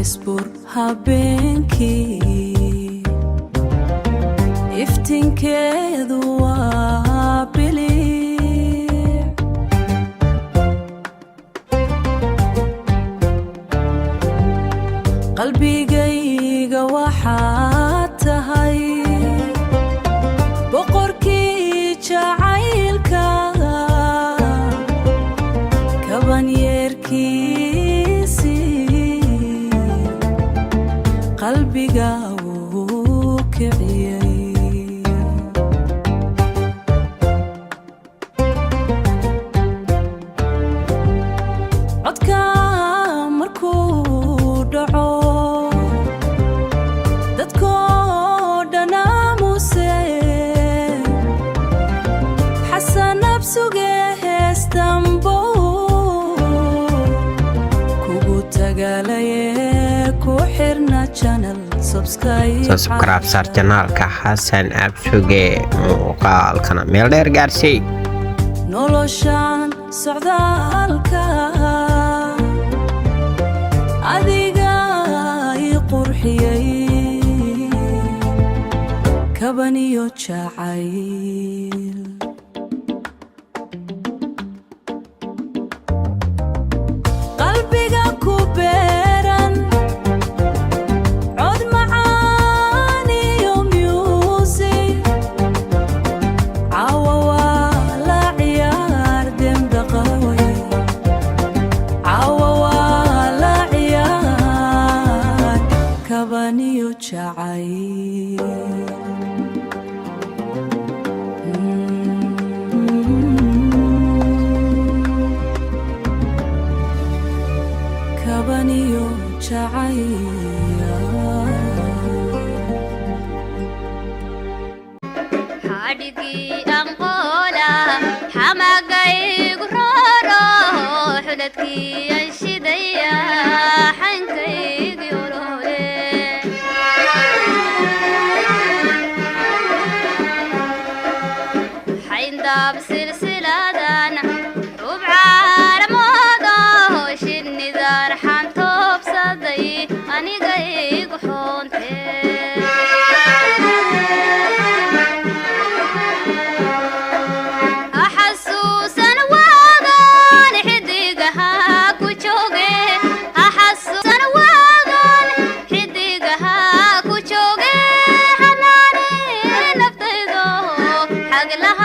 isbur habeenkii iftiinkeedu waa bilic qalbigayga waxaad tahay boqorkii jacaylka kabanyeerkiisii qalbiga wuu kiciyay codka markuu dhaco dadkoo dhan aamuse xasanab suge heestambo kugu tagalaye ku xirna channel subscribe sar channelka Xasan Absuge muuqaalkana meel dheer gaarsii noloshan socdaalka adiga i qurxiyay kabaniyo jacayl qalbiga ku beeran cod macaan iyo music caawa waa la ciyaar dembe qaway caawa waa la ciyaar kabaniyo jacayl kabaniyo jacayl حادقي أنقولا حماقي قرارو حدتكي أنشديا حنكي قيولولي حين داب سلسلة دانا ربع رمضة شني دار حانتوب صدي أني قيق حونتي حق لها